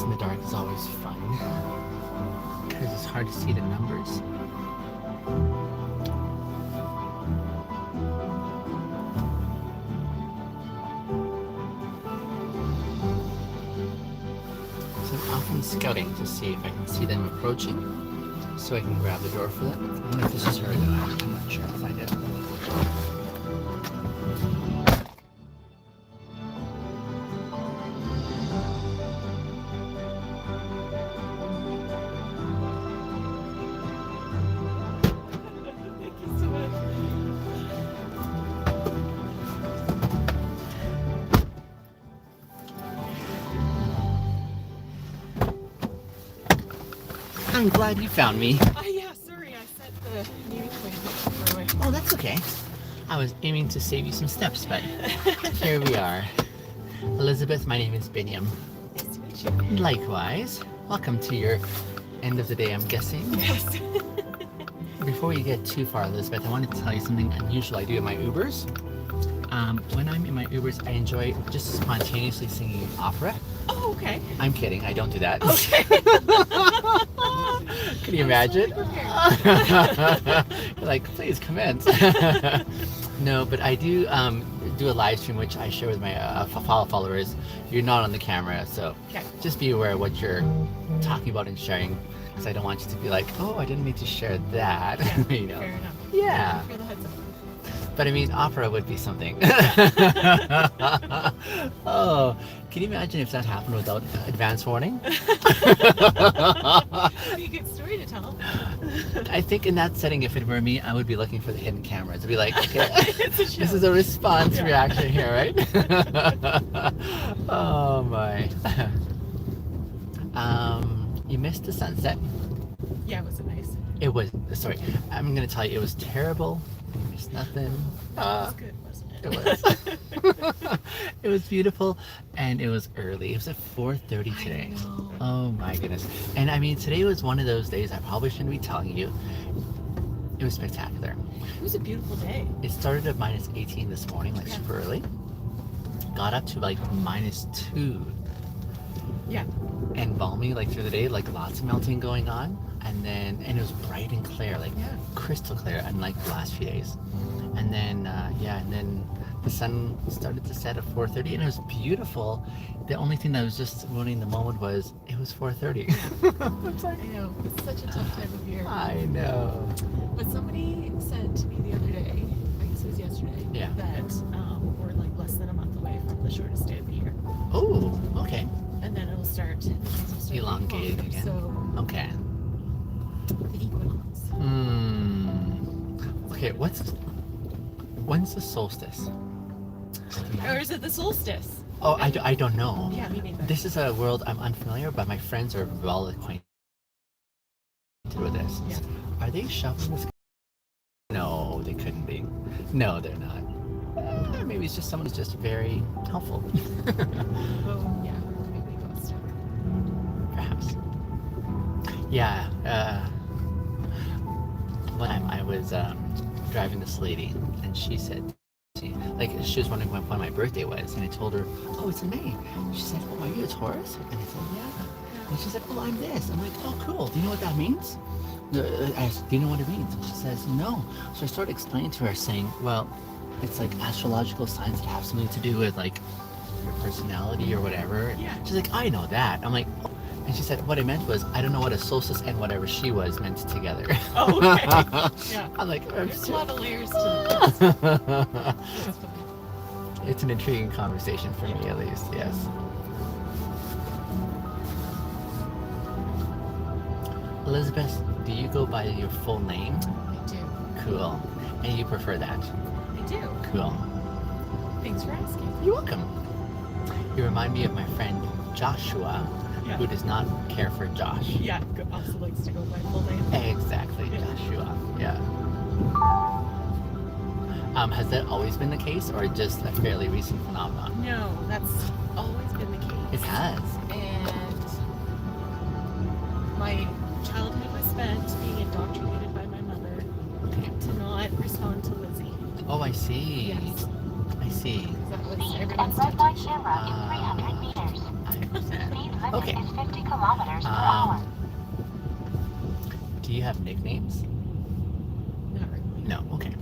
in the dark is always fun because it's hard to see the numbers. So I'm often scouting to see if I can see them approaching so I can grab the door for them. I don't know if this is her though. I'm not sure. I'll find out. I'm glad you found me. Yeah, sorry, I set the meeting point far away. Oh, that's okay. I was aiming to save you some steps, but here we are. Elizabeth, my name is Binyam. Nice to meet you. Likewise. Welcome to your end of the day, I'm guessing. Yes. Before we get too far, Elizabeth, I wanted to tell you something unusual I do in my Ubers. When I'm in my Ubers, I enjoy just spontaneously singing opera. Oh, okay. I'm kidding, I don't do that. Okay. Can you imagine? You're like, please commence. No, but I do do a live stream which I share with my followers. You're not on the camera, so Okay. just be aware of what you're talking about and sharing, because I don't want you to be like, oh, I didn't mean to share that. Yeah, you know. fair enough. Yeah. Thank you for the heads up. But I mean, opera would be something. Oh, can you imagine if that happened without advance warning? That'd be a good story to tell. I think in that setting, if it were me, I would be looking for the hidden cameras. I'd be like, okay, It's a show. this is a response Yeah. reaction here, right? Oh my. You missed the sunset. Yeah, was it nice? It was, sorry, I'm gonna tell you, it was terrible. You missed nothing. That was good, wasn't it? It was. It was beautiful, and it was early. It was at 4:30 today. I know. Oh my goodness. And I mean, today was one of those days I probably shouldn't be telling you. It was spectacular. It was a beautiful day. It started at minus 18 this morning, like Yeah. super early. Got up to like minus 2 Yeah. and balmy like through the day, like lots of melting going on. And it was bright and clear, like Yeah. crystal clear, unlike the last few days. And then, and then the sun started to set at 4:30 and it was beautiful. The only thing that was just ruining the moment was it was 4:30. It's like, I know. It's such a tough time of year. I know. But somebody said to me the other day, I guess it was yesterday, Yeah. that we're like less than a month away from the shortest day of the year. Oh, okay. And then it'll start, the days will start Elongating getting again. longer, So Okay. the equinox. Okay, when's the solstice? Or is it the solstice? Oh, I don't know. Yeah, me neither. This is a world I'm unfamiliar, but my friends are well acquainted with this. Yeah. Are they shoveling this? No, they couldn't be. No, they're not. Maybe it's just someone who's just very helpful. Oh, yeah. Maybe we got stuck. Perhaps. Yeah. One time I was driving this lady, and she said, she was wondering when my birthday was, and I told her, oh, it's in May. She said, oh, are you a Taurus? And I said, yeah. And she said, oh, I'm this. I'm like, oh, cool. Do you know what that means? I said, do you know what it means? And she says, no. So I started explaining to her, saying, well, it's like astrological signs that have something to do with like your personality or whatever. Yeah. She's like, I know that. I'm like, oh. And she said, what I meant was, I don't know what a solstice and whatever she was meant together. Oh, okay. Yeah. I'm like, I'm There's a lot of layers to this. That's funny. It's an intriguing conversation for me, at least, yes. Elizabeth, do you go by your full name? I do. Cool. And you prefer that? I do. Cool. Thanks for asking. You're welcome. You remind me of my friend Joshua, Yeah. who does not care for Josh. Yeah, also likes to go by full name. Exactly, Yeah. Joshua. Yeah. Has that always been the case, or just a fairly recent phenomenon? No, that's always been the case. It has. And my childhood was spent being indoctrinated by my mother Okay. to not respond to Lizzie. Oh, I see. Yes. I see. That was Speed everyone's and red light temptation. camera in 300 meters. I understand. Please Okay. is 50 kilometers per hour. Do you have nicknames? Not really. No. Okay.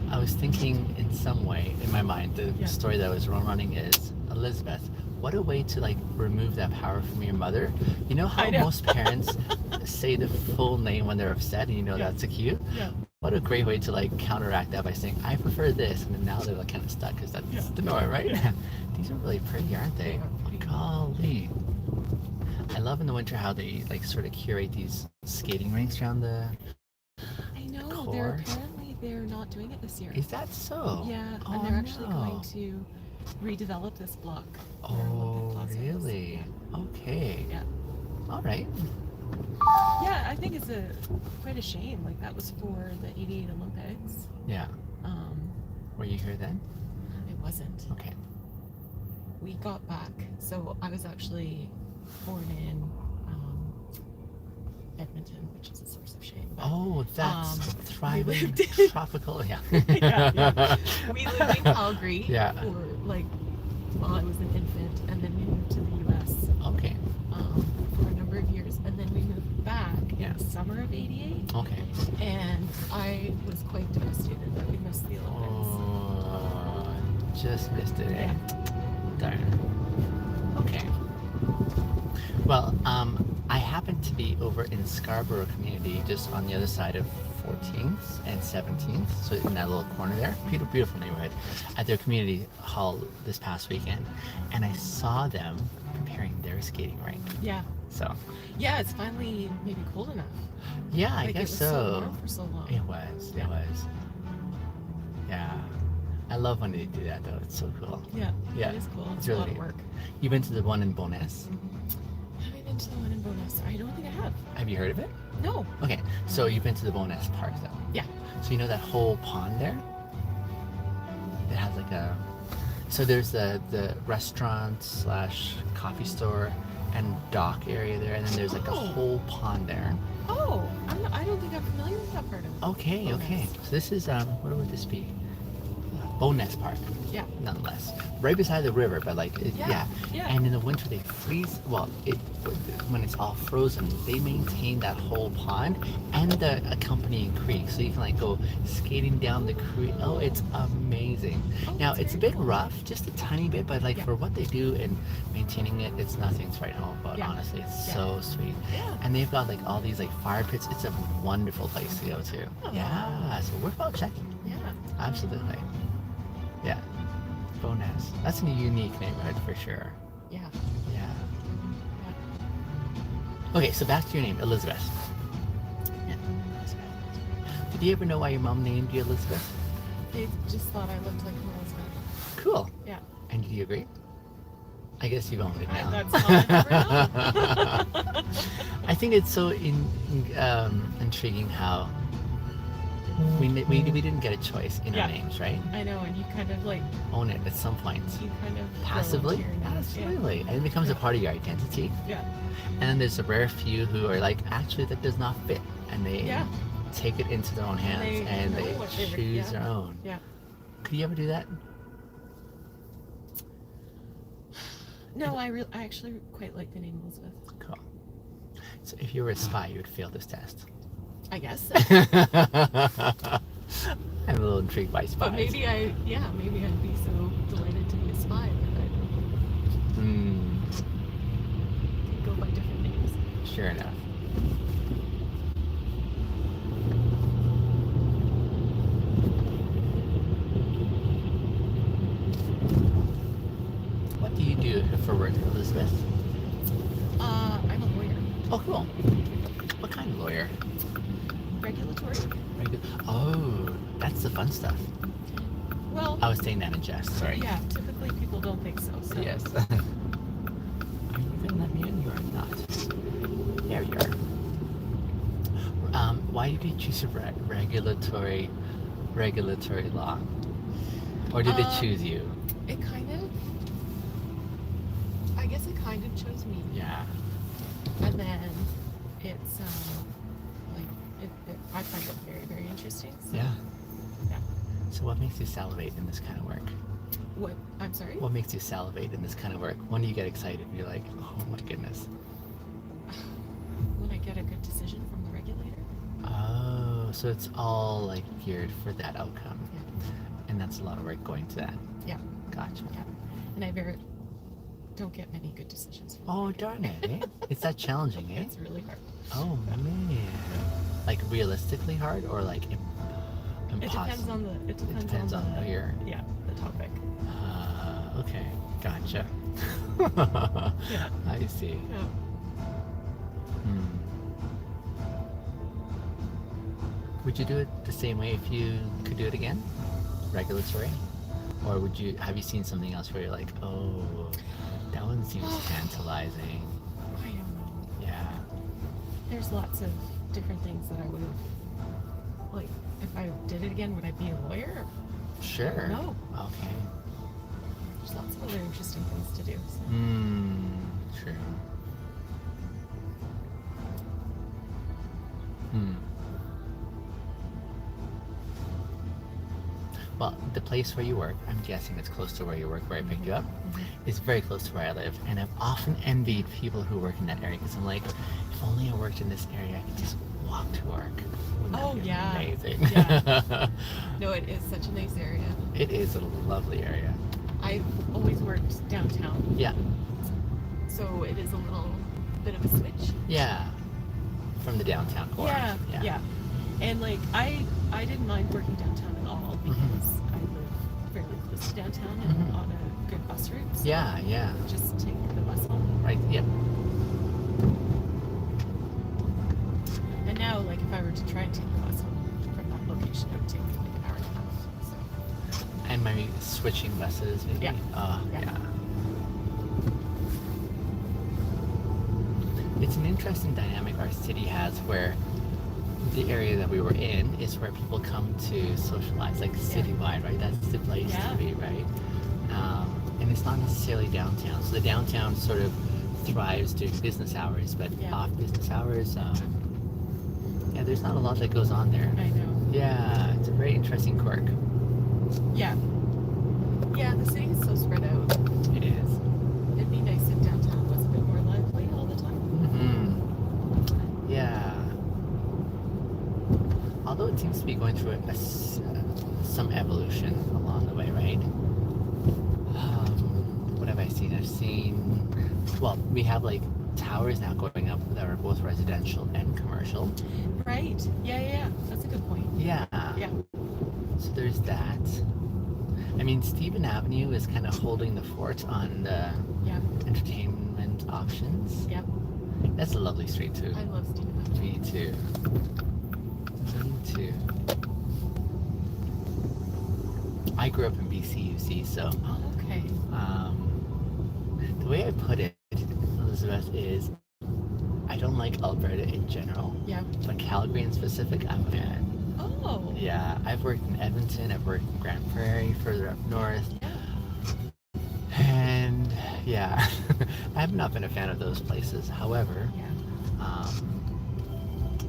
I was thinking in some way, in my mind, the Yeah. story that I was running is, Elizabeth, what a way to like remove that power from your mother. You know how I know. most parents say the full name when they're upset and you know Yeah. that's a cue? Yeah. What a great way to like counteract that by saying, I prefer this. And then now they're like kind of stuck because that's Yeah. the norm, right? Yeah. These are really pretty, aren't they? They are pretty. Golly. I love in the winter how they like sort of curate these skating rinks around the. I know. Core. They're not doing it this year. Is that so? Yeah, Oh, and they're actually no. going to redevelop this block. where Oh, Olympic Plaza is. really? Okay. Yeah. All right. Yeah, I think it's quite a shame. Like that was for the '88 Olympics. Yeah. Um, Were you here then? it wasn't. Okay. We got back. So I was actually born in Edmonton, which is a source of shame. But, Oh, that's thriving lived in- tropical. Yeah. Yeah. We lived in Calgary Yeah. for like while I was an infant, and then we moved to the U.S. Okay. For a number of years, and then we moved back Yeah. in the summer of '88, Okay. and I was quite devastated that we missed the Olympics. Oh, just missed it. Eh? Darn. Okay. Well, I happen to be over in Scarborough community, just on the other side of 14th and 17th, so in that little corner there, beautiful neighborhood, at their community hall this past weekend, and I saw them preparing their skating rink. Yeah, So, yeah, it's finally maybe cold enough. yeah, I Like guess it was so. warm for so long. It was. It was. Yeah. I love when they do that though. It's so cool. Yeah, Yeah, it is cool. It's it's a lot really of work. You've been to the one in Boness. Have I been to the one in Bonus? I don't think I have. Have you heard of it? No. Okay, so you've been to the Boness Park though. Yeah. So you know that whole pond there? It has like a. So there's the restaurant slash coffee store and dock area there, and then there's like a Oh. whole pond there. Oh, I don't think I'm familiar with that part of it. Okay, Boness. okay. So this is what would this be? Boness Park. Yeah. Nonetheless, right beside the river, but like Yeah, yeah. And in the winter they freeze. Well, when it's all frozen, they maintain that whole pond and the accompanying creek, so you can like go skating down the creek. Oh, it's amazing. Oh, Now that's it's a very bit cool. rough, just a tiny bit, but like Yeah. for what they do in maintaining it, it's nothing to write home about. Yeah. Honestly, it's Yeah. so sweet. Yeah. And they've got like all these like fire pits. It's a wonderful place to go to. Aw. Yeah, so worthwhile checking. Yeah. Absolutely. Yeah. Boness. That's a unique neighborhood for sure. Yeah. Yeah. Okay, so back to your name, Elizabeth. Yeah. Elizabeth. Did you ever know why your mom named you Elizabeth? They just thought I looked like an Elizabeth. Cool. Yeah. And did you agree? I guess you've owned it now. That's all I ever know. I think it's so intriguing how we didn't get a choice in Yeah. our names, right? I know, and you kind of like, Own it at some point. you kind of grow Passively? into your name. Absolutely. And it becomes a part of your identity. Yeah. And then there's a rare few who are like, actually, that does not fit. And they Yeah. take it into their own hands and know they what they- choose yeah. their own. Yeah. Could you ever do that? No, I actually quite like the name Elizabeth. Cool. So if you were a spy, you would fail this test. I guess so. I'm a little intrigued by spies. But maybe I'd be so delighted to be a spy that I Hmm, could go by different names. sure enough. What do you do for work, Elizabeth? I'm a lawyer. Oh, cool. What kind of lawyer? Regulatory? Oh, that's the fun stuff. Well, I was saying that in jest, sorry. yeah, typically people don't think so. So Yes. Are you going to let me in? You are not. There you are. Why did you choose a regulatory law? Or did it choose you? it kind of, I guess it kind of chose me. Yeah. And then it's I find it very, very interesting. So, Yeah. Yeah. So what makes you salivate in this kind of work? What? I'm sorry? What makes you salivate in this kind of work? When do you get excited? You're like, oh my goodness. When I get a good decision from the regulator. Oh, so it's all like geared for that outcome. Yeah. And that's a lot of work going to that. Yeah. Gotcha. Yeah. And I don't get many good decisions from the Oh, regulator. darn it, eh? It's that challenging, eh? It's really hard. Oh, man. Like realistically hard or like impossible? It depends on the your... yeah, the topic. Okay, gotcha. Yeah. I see. Yeah. Hmm. Would you do it the same way if you could do it again? Regulatory? Or have you seen something else where you're like, oh, that one seems tantalizing? I don't know. Yeah. There's lots of different things that I would have, like, if I did it again, would I be a lawyer? Sure. No. Okay. There's lots of other interesting things to do. So. True. Well, the place where you work, I'm guessing it's close to where you work, where I picked you up, is very close to where I live. And I've often envied people who work in that area because I'm like, if only I worked in this area, I could just walk to work. Wouldn't that be Yeah. amazing? Yeah. No, it is such a nice area. It is a lovely area. I've always worked downtown, Yeah. so it is a little bit of a switch. Yeah. From the downtown core. Yeah. And like I didn't mind working downtown at all because I live fairly close to downtown and on a good bus route. So Yeah. just take the bus home. Right. Yep. And now, like if I were to try and take the bus home from that location, it would take me like an hour and a half. So And maybe switching buses, maybe. Yeah. Yeah. It's an interesting dynamic our city has where the area that we were in is where people come to socialize, like citywide, right? That's the place Yeah. to be, right? And it's not necessarily downtown. So the downtown sort of thrives during business hours, but off business hours, yeah, there's not a lot that goes on there. I know. Yeah, it's a very interesting quirk. Yeah. Yeah, the city is so spread out. It is. It'd be nice if downtown was a bit more lively all the time. Yeah. Although it seems to be going through some evolution along the way, right? What have I seen? I've seen, well, we have like towers now going up that are both residential and commercial. Right. Yeah. That's a good point. Yeah. Yeah. So there's that. I mean, Stephen Avenue is kind of holding the fort on the Yeah. entertainment options. Yep. That's a lovely street too. I love Stephen Avenue. Me too. Me too. I grew up in BC, you see, so Oh, okay. the way I put it, Elizabeth, is I don't like Alberta in general, Yeah. but Calgary in specific, I'm a fan. Oh. Yeah, I've worked in Edmonton, I've worked in Grand Prairie, further up north, Yeah. and yeah, I have not been a fan of those places. However, Yeah.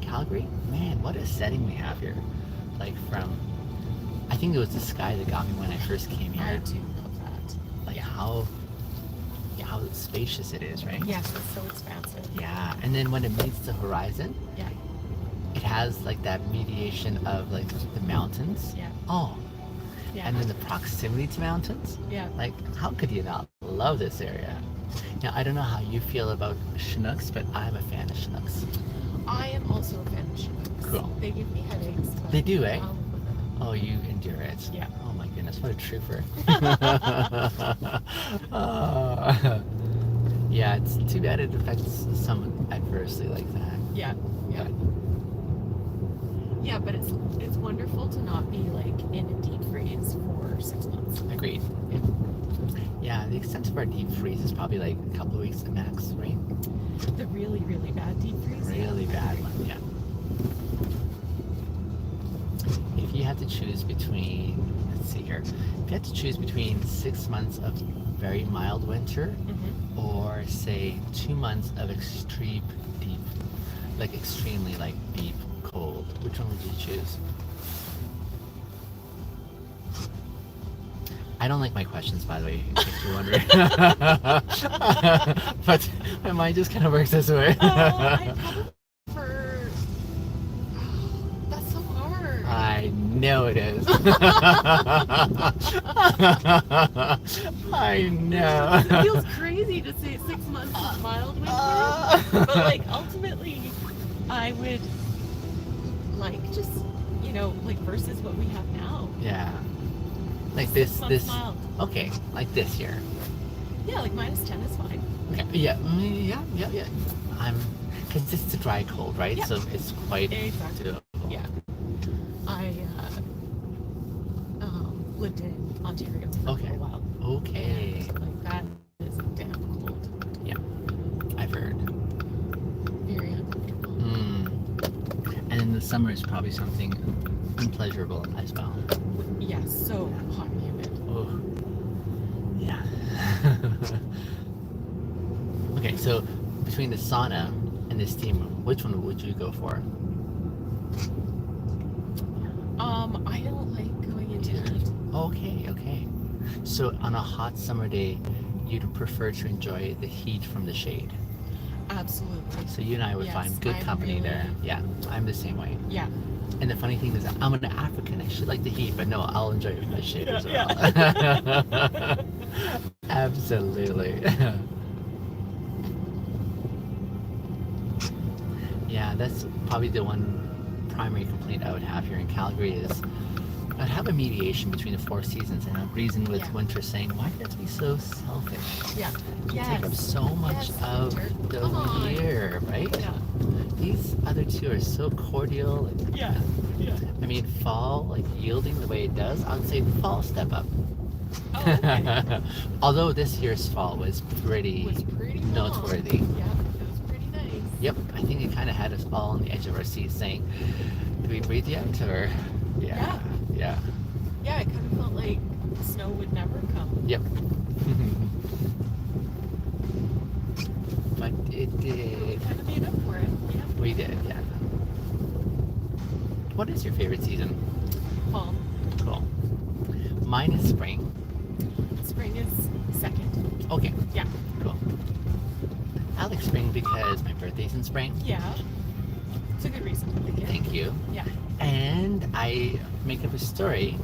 Calgary, man, what a setting we have here. Like I think it was the sky that got me when I first came here. I do love that. Like how spacious it is, right? Yes, it's so expansive. Yeah, and then when it meets the horizon, Yeah. it has like that mediation of like the mountains. Yeah. Oh, Yeah. and then the proximity to mountains. Yeah. Like, how could you not love this area? Now, I don't know how you feel about Chinooks, but I'm a fan of Chinooks. I am also a fan of Chinooks. Cool. They give me headaches. But They do, eh? I'll live with them. Oh, you endure it. Yeah. Oh my goodness, what a trooper. Yeah, it's too bad it affects someone adversely like that. Yeah. Yeah. Yeah, but it's wonderful to not be like in a deep freeze for 6 months. Agreed. Yeah. Yeah, the extent of our deep freeze is probably like a couple of weeks at max, right? The really, really bad deep freeze. Really bad one, yeah. If you had to choose between, let's see here, if you had to choose between 6 months of very mild winter or say 2 months of extremely deep cold, which one would you choose? I don't like my questions, by the way, in case you're wondering. But my mind just kind of works this way. I probably prefer. That's so hard. I know it is. I know. It feels crazy to say 6 months is mild winter, but like ultimately, I would like just like versus what we have now. Yeah. Like 6 months this. mild. Okay, like this year. Yeah, like -10 is fine. Okay. Yeah. Because it's a dry cold, right? Yeah. So it's quite Exactly. doable. Yeah. I lived in Ontario for Okay. a while. Okay. And, like that is damn cold. I've heard. Very uncomfortable. And in the summer is probably something unpleasurable as well. Yeah, so hot and humid. Oh. Yeah. Okay, so between the sauna and the steam room, which one would you go for? I don't like going into heat. Okay. So on a hot summer day, you'd prefer to enjoy the heat from the shade. Absolutely. So you and I would Yes, find good I'm company really- there. Yeah, I'm the same way. Yeah. And the funny thing is, I'm an African. I should like the heat, but no, I'll enjoy it from the shade as well. Absolutely. Yeah, that's probably the one primary complaint I would have here in Calgary is I'd have a mediation between the 4 seasons and a reason with Yeah. winter saying, why do you have to be so selfish? Yeah. You take up so much Yes, of winter. the Come on. year, right? Yeah. These other two are so cordial. And, Yeah. Yeah. I mean, fall, like yielding the way it does, I would say fall step up. Oh, okay. Although this year's fall was pretty, Was pretty long. noteworthy. Yeah, it was pretty nice. Yep, I think it kind of had us all on the edge of our seats saying, do we breathe yet? Or, yeah. Yeah, it kind of felt like snow would never come. Yep. But it We did. kind of made up for it. Yeah. We did, yeah. What is your favorite season? Fall. Cool. Mine is spring. Spring is second. Okay. Yeah. Cool. I like spring because my birthday's in spring. Yeah. It's a good reason to like it. Thank you. Yeah. And I make up a story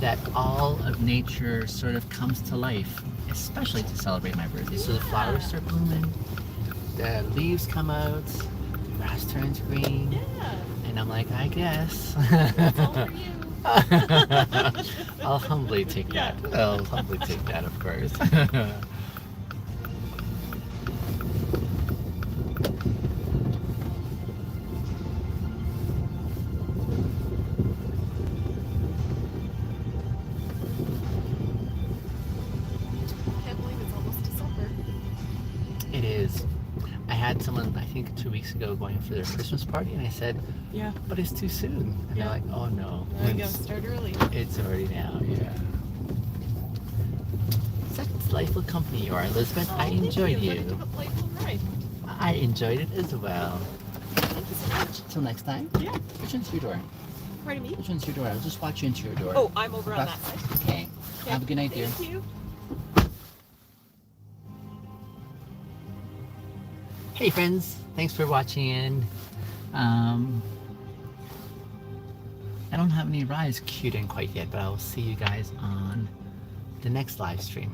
that all of nature sort of comes to life, especially to celebrate my birthday. So the flowers Yeah. start blooming, the leaves come out, the grass turns green, Yeah. and I'm like, I guess. That's all for you. I'll humbly take that. I'll humbly take that, of course. Can't believe it's almost December. It is. I had someone, I think 2 weeks ago, going for their Christmas party, and I said, Yeah. but it's too soon. And they're Yeah. like, oh no. There you go. Start early. It's already now, yeah. Such delightful company you are, Elizabeth. I Thank enjoyed you. What a you. delightful ride. I enjoyed it as well. Thank you so much. Till next time. Yeah. Which one's your door? Pardon me? Which one's your door? I'll just watch you into your door. Oh, I'm over on that Across- side. Okay. Have a good night, dear. Thank you. Hey friends, thanks for watching in. I don't have any rides queued in quite yet, but I will see you guys on the next live stream.